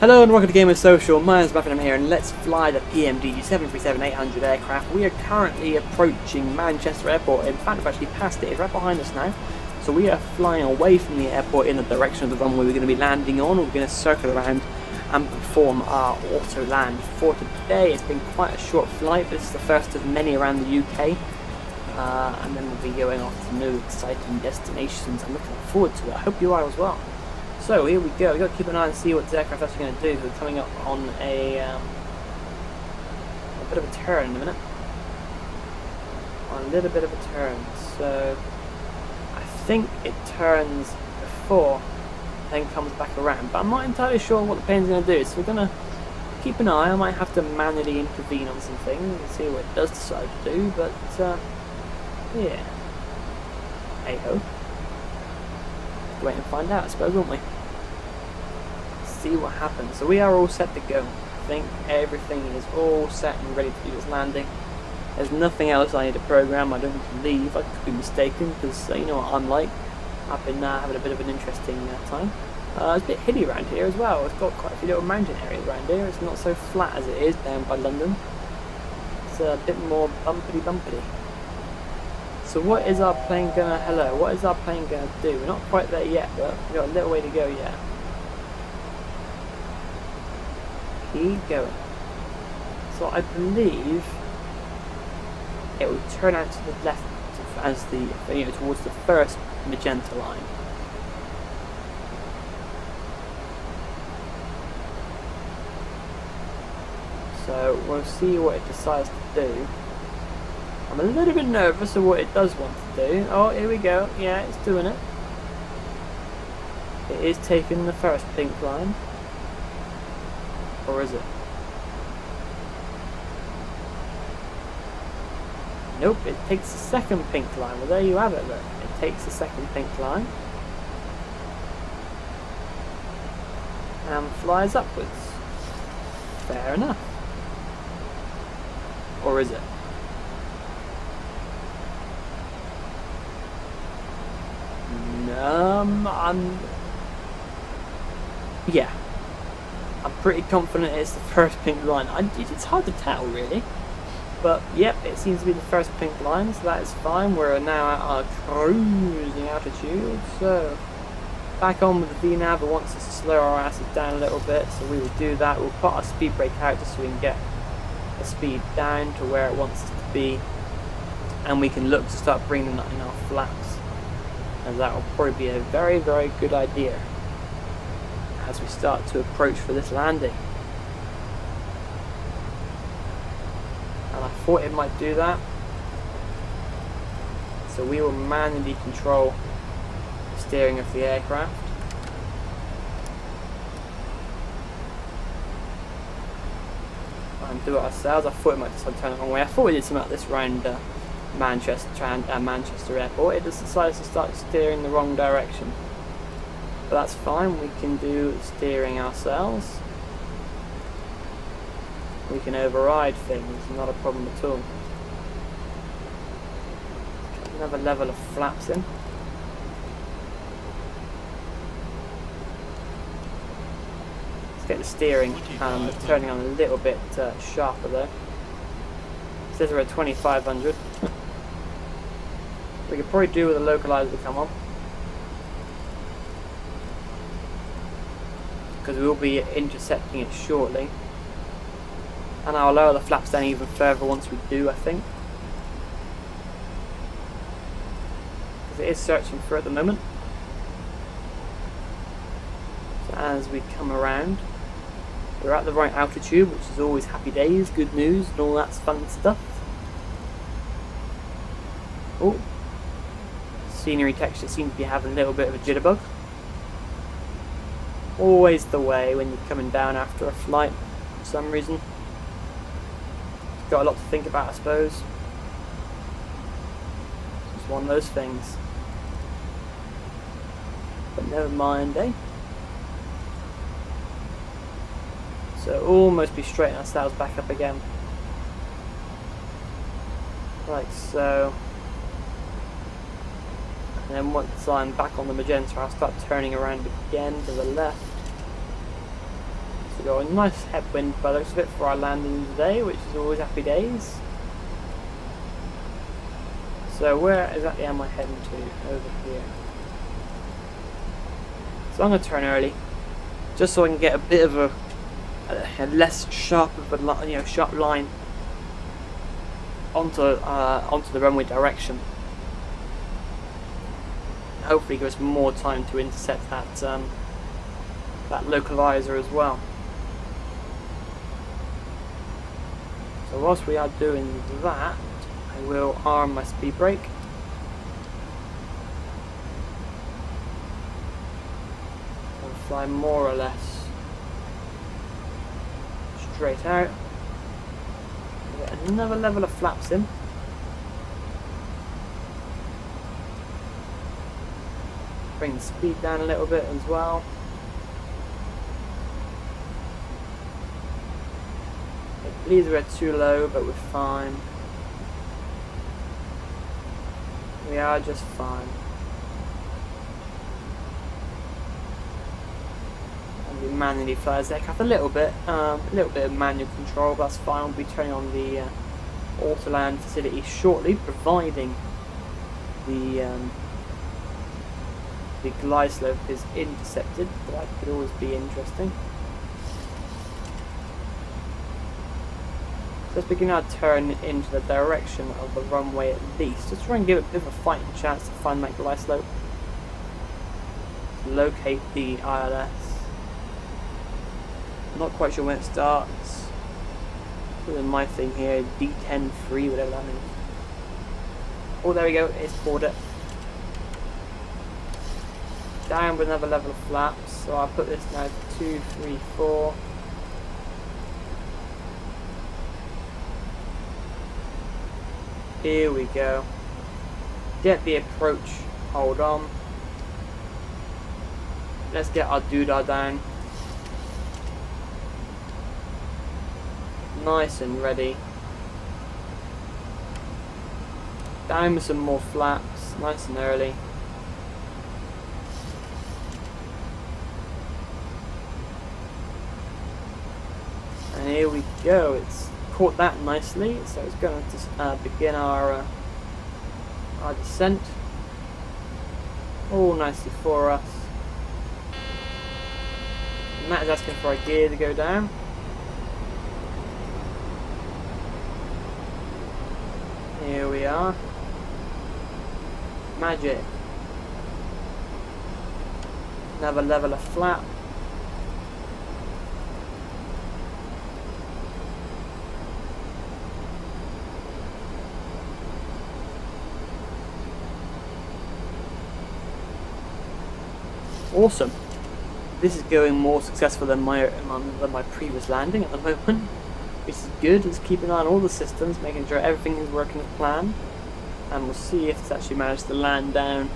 Hello and welcome to Gamer Social. My name is Muffin, I'm here and let's fly the PMDG 737-800 aircraft. We are currently approaching Manchester Airport. In fact, we've actually passed it. It's right behind us now. So we are flying away from the airport in the direction of the runway we're going to be landing on. We're going to circle around and perform our auto land. For today, it's been quite a short flight, but this is the first of many around the UK. And then we'll be going off to new exciting destinations. I'm looking forward to it. I hope you are as well. So here we go. We've got to keep an eye and see what this aircraft is actually going to do. We're coming up on a bit of a turn in a minute. On a little bit of a turn. So I think it turns before, then comes back around. But I'm not entirely sure what the plane's going to do. So we're going to keep an eye. I might have to manually intervene on some things and see what it does decide to do. But yeah, hey ho. Wait and find out, I suppose, won't we? See what happens. So we are all set to go. I think everything is all set and ready to do this landing. There's nothing else I need to program. I don't believe. I could be mistaken because you know what I'm like. I've been having a bit of an interesting time. It's a bit hilly around here as well. It's got quite a few little mountain areas around here. It's not so flat as it is down by London. It's a bit more bumpity. So what is our plane gonna, what is our plane gonna do? We're not quite there yet, but we've got a little way to go yet. Keep going. So I believe it will turn out to the left as the, you know, towards the first magenta line. So we'll see what it decides to do. I'm a little bit nervous of what it does want to do. Oh, here we go. Yeah, it's doing it. It is taking the first pink line. Or is it? Nope, it takes the second pink line. Well, there you have it, look. It takes the second pink line. And flies upwards. Fair enough. Or is it? Yeah, I'm pretty confident it's the first pink line. It's hard to tell really, but yep, it seems to be the first pink line, so that is fine. We're now at our cruising altitude, so back on with the VNAV. It wants us to slow our asses down a little bit, so we will do that. We'll put our speed brake out just so we can get the speed down to where it wants us to be, and we can look to start bringing that in our flaps. And that will probably be a very, very good idea as we start to approach for this landing. And I thought it might do that. So we will manually control the steering of the aircraft. And do it ourselves. I thought it might just turn the wrong way. I thought we did something like this round Manchester Airport. It just decides to start steering the wrong direction, but that's fine. We can do steering ourselves. We can override things, not a problem at all. Another level of flaps in. Let's get the steering turning on a little bit sharper though. It says we're at 2500. We could probably do with a localizer to come on, because we will be intercepting it shortly, and I'll lower the flaps down even further once we do, I think, because it is searching for at the moment. So as we come around, we're at the right altitude, which is always happy days, good news and all that fun stuff. Oh, scenery texture seems to be having a little bit of a jitterbug. Always the way when you're coming down after a flight for some reason. Got a lot to think about, I suppose. It's one of those things. But never mind, eh? So almost be straightening ourselves back up again. Like so. And then once I'm back on the magenta, I'll start turning around again to the left. we got a nice headwind by the looks of it for our landing today, which is always happy days. So where exactly am I heading to? Over here. So I'm going to turn early, just so I can get a bit of a less sharp of a sharp line onto the runway direction. Hopefully, give us more time to intercept that that localizer as well. So whilst we are doing that, I will arm my speed brake. And fly more or less straight out. Get another level of flaps in. Bring the speed down a little bit as well. I believe we're too low, but we're fine. We are just fine. And we manually fly the aircraft a little bit of manual control, but that's fine. We'll be turning on the auto land facility shortly, providing the glide slope is intercepted. That could always be interesting. So let's begin our turn into the direction of the runway at least. Just try and give it a bit of a fighting chance to find that glide slope. Locate the ILS. Not quite sure when it starts. Put my thing here, D10-3, whatever that means. Oh, there we go, it's poured it. Down with another level of flaps, so I'll put this now to 2, 3, 4. Here we go. Get the approach, hold on. Let's get our doodah down. Nice and ready. Down with some more flaps, nice and early. And here we go, it's caught that nicely, so it's going to begin our descent. All nicely for us. And that is asking for our gear to go down. Here we are. Magic. Another level of flap. Awesome. This is going more successful than my previous landing at the moment, which is good. It's keeping an eye on all the systems, making sure everything is working as planned, and we'll see if it's actually managed to land down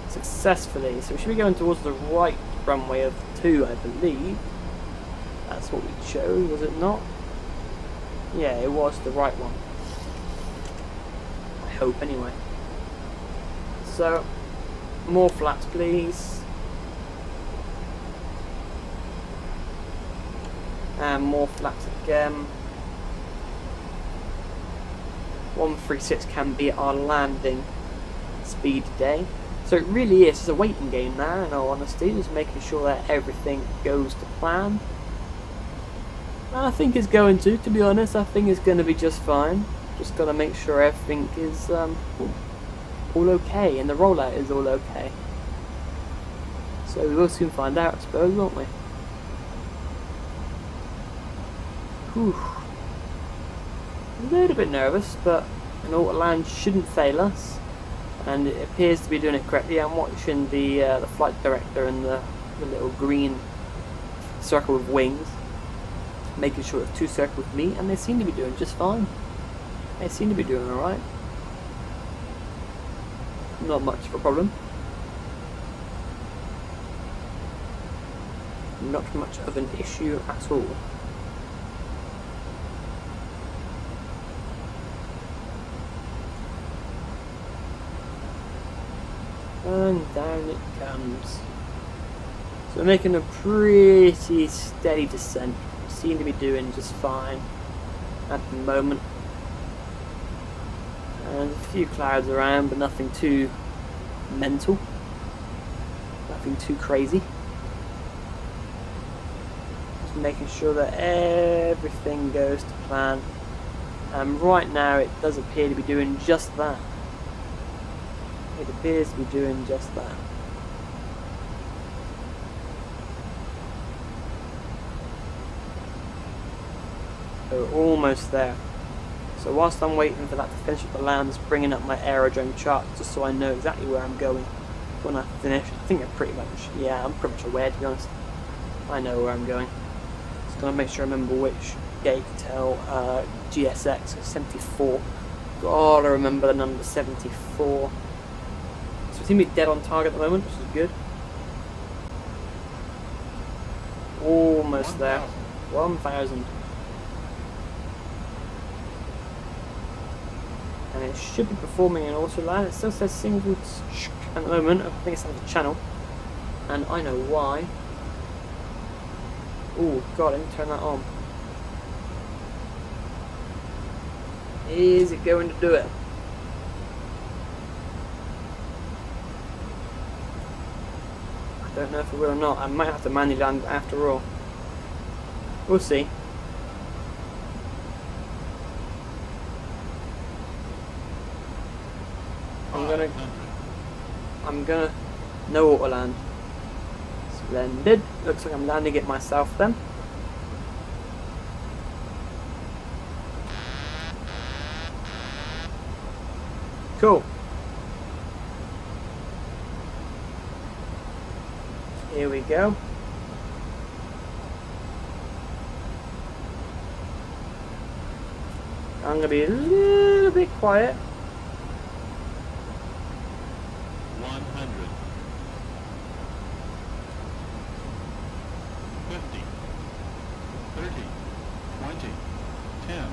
successfully. So we should be going towards the right runway of 2, I believe. That's what we chose, was it not? Yeah, it was the right one. I hope, anyway. So, more flaps, please. And more flaps again. 136 can be our landing speed today. So it really is just a waiting game now, in all honesty, just making sure that everything goes to plan. And I think it's going to be honest. I think it's going to be just fine. Just got to make sure everything is all okay, and the rollout is all okay. So we will soon find out, I suppose, won't we? Whew. A little bit nervous, but an auto land shouldn't fail us, and it appears to be doing it correctly. I'm watching the flight director and the little green circle of wings, making sure it's 2 circles with me, and they seem to be doing just fine. They seem to be doing alright. Not much of a problem. Not much of an issue at all. And down it comes. So we're making a pretty steady descent. Seem to be doing just fine at the moment. And a few clouds around, but nothing too mental. Nothing too crazy. Just making sure that everything goes to plan. And right now it does appear to be doing just that. It appears to be doing just that. So we're almost there. So whilst I'm waiting for that to finish up the land, I'm just bringing up my aerodrome chart just so I know exactly where I'm going when I finish. I think I'm pretty much aware, to be honest. I know where I'm going. Just gonna make sure I remember which gate to tell GSX, so 74. Gotta remember the number 74. So we seem to be dead on target at the moment, which is good. Almost there. 1,000. And it should be performing in auto land. It still says single at the moment. I think it's on the channel, and I know why. Oh god, let me turn that on. Is it going to do it? I don't know if it will or not. I might have to manually land after all. We'll see. I'm gonna no auto land. Splendid. Looks like I'm landing it myself then. Cool. Here we go. I'm gonna be a little bit quiet. 100, 50, 30, 20, 10.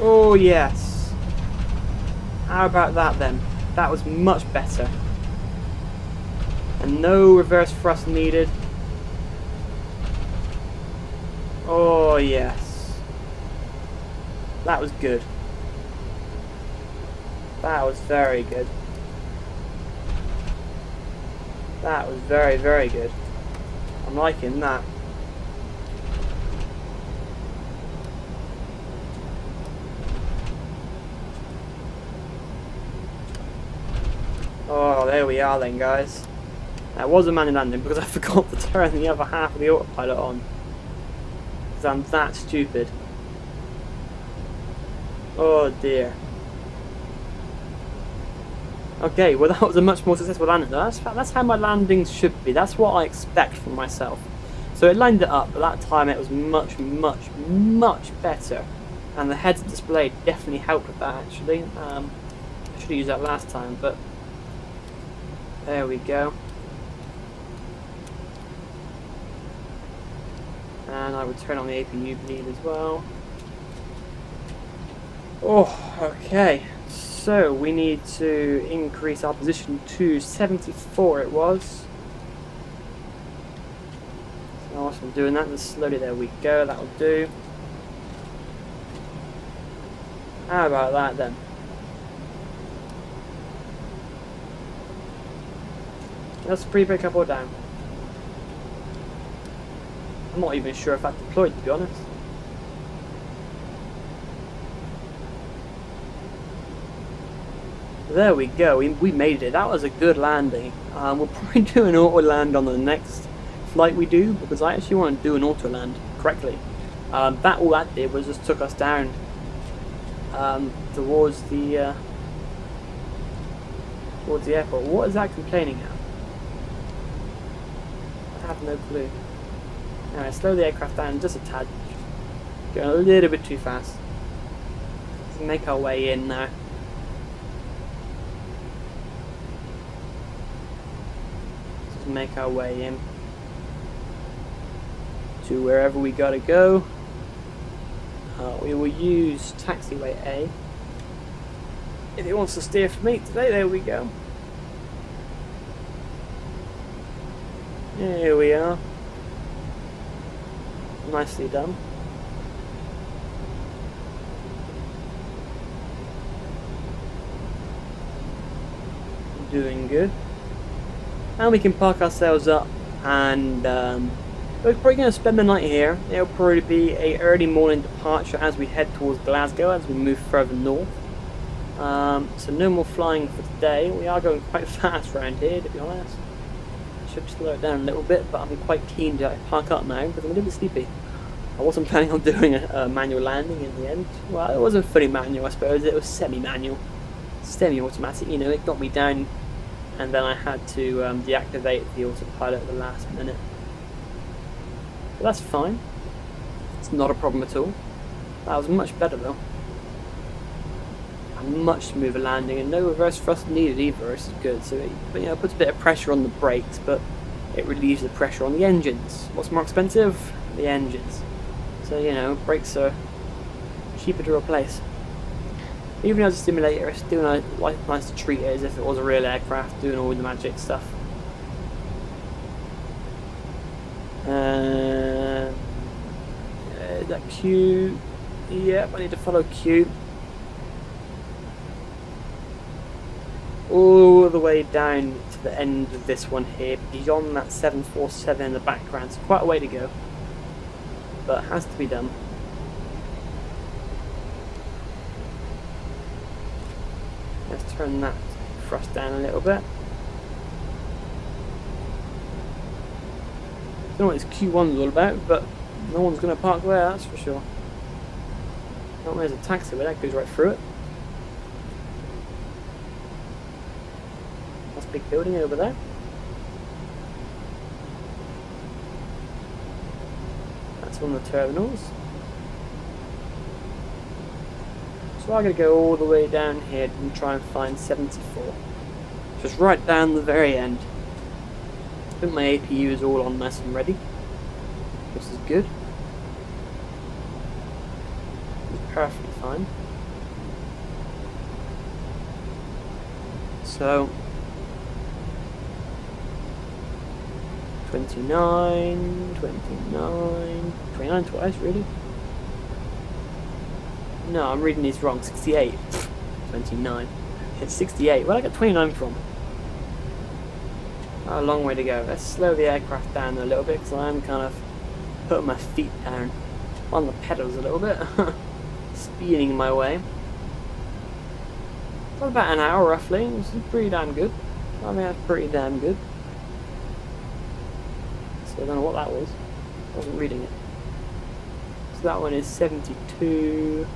Oh yes. How about that then? That was much better. And no reverse thrust needed. Oh yes. That was good. That was very good. That was very, very good. I'm liking that. Oh, there we are then, guys. That was a manual landing because I forgot to turn the other half of the autopilot on. Because I'm that stupid. Oh dear. Okay, well that was a much more successful landing. That's how my landings should be. That's what I expect from myself. So it lined it up, but that time it was much, much, much better. And the heads display definitely helped with that actually. I should have used that last time, but there we go. And I would turn on the APU bleed as well. Oh, okay. So we need to increase our position to 74 it was. So whilst I'm doing that, just slowly, there we go, that'll do. How about that then? Let's pre-break up or down. I'm not even sure if that deployed, to be honest. There we go, we made it. That was a good landing. We'll probably do an auto land on the next flight we do, because I actually want to do an auto land correctly. All that did was just took us down towards the airport. What is that complaining at? I have no clue. Alright, slow the aircraft down just a tad. Going a little bit too fast. Let's make our way in now. Let's make our way in to wherever we gotta go. We will use taxiway A. If it wants to steer for me today, there we go. Here we are. Nicely done. Doing good. And we can park ourselves up, and we're probably going to spend the night here. It'll probably be a early morning departure as we head towards Glasgow as we move further north. So no more flying for today. We are going quite fast around here, to be honest. Should slow it down a little bit, but I'm quite keen to park up now because I'm a little bit sleepy. I wasn't planning on doing a manual landing in the end. Well, it wasn't fully manual, I suppose. It was semi-manual, semi-automatic. You know, it got me down, and then I had to deactivate the autopilot at the last minute. But that's fine. It's not a problem at all. That was much better though. A much smoother landing, and no reverse thrust needed either. This is good. So it, you know, puts a bit of pressure on the brakes, but it relieves the pressure on the engines. What's more expensive? The engines. So you know, brakes are cheaper to replace. Even as a simulator, it's still nice to treat it as if it was a real aircraft, doing all the magic stuff. That Q. Yep, I need to follow Q. All the way down to the end of this one here, beyond that 747 in the background. It's quite a way to go, but it has to be done. Let's turn that thrust down a little bit. Don't know what this Q1's all about, but no one's going to park there, that's for sure. Oh, there's a taxiway, that goes right through it. That's a big building over there. That's one of the terminals. So I'm going to go all the way down here and try and find 74. Just right down the very end. I think my APU is all on nice and ready. This is good. It's perfectly fine. So 29 twice, really? No, I'm reading these wrong. 68. 29. It's 68. Where did I get 29 from? Oh, a long way to go. Let's slow the aircraft down a little bit because I'm kind of putting my feet down on the pedals a little bit. Speeding my way. For about an hour roughly. This is pretty damn good. I mean, that's pretty damn good. So I don't know what that was. I wasn't reading it. So that one is 72.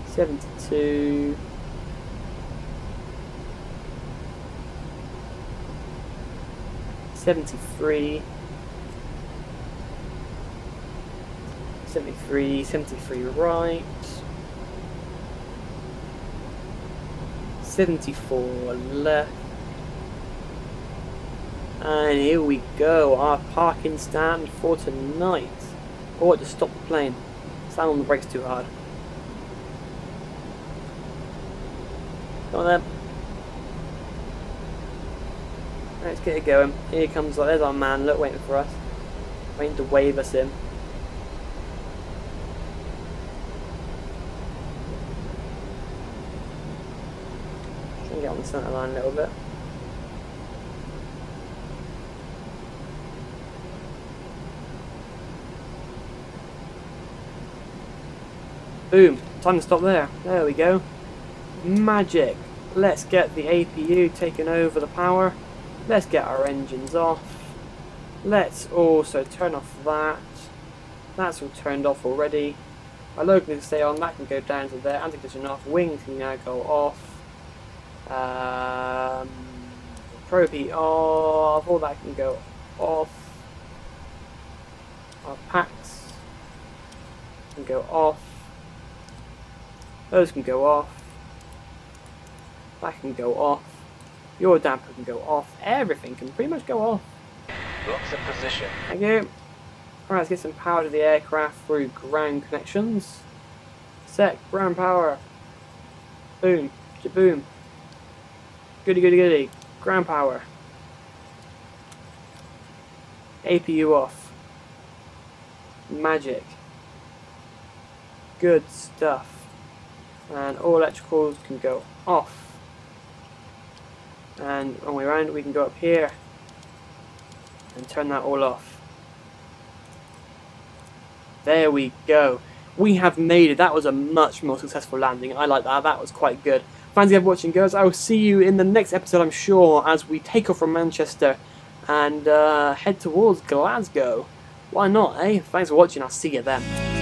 72. 73. 73. 73 right. 74 left. And here we go, our parking stand for tonight. Oh, just stop the plane. Slam on the brakes too hard. Come on then. Let's get it going. Here comes, there's our man, look, waiting for us. Waiting to wave us in. Try and get on the centre line a little bit. Boom, time to stop there. There we go. Magic. Let's get the APU taken over the power. Let's get our engines off. Let's also turn off that. That's all turned off already. My logo can stay on, that can go down to there. Anti-collision off, wings can now go off. Probe heat off, all that can go off. Our packs can go off. Those can go off. That can go off. Your damper can go off. Everything can pretty much go off. Locks in position. Thank you. Alright, let's get some power to the aircraft through ground connections. Set, ground power. Boom. Boom. Goody goody goody. Ground power. APU off. Magic. Good stuff. And all electricals can go off. And on the way around we can go up here and turn that all off. There we go. We have made it. That was a much more successful landing. I like that. That was quite good. Thanks again for watching, guys. I will see you in the next episode, I'm sure, as we take off from Manchester and head towards Glasgow. Why not, eh? Thanks for watching. I'll see you then.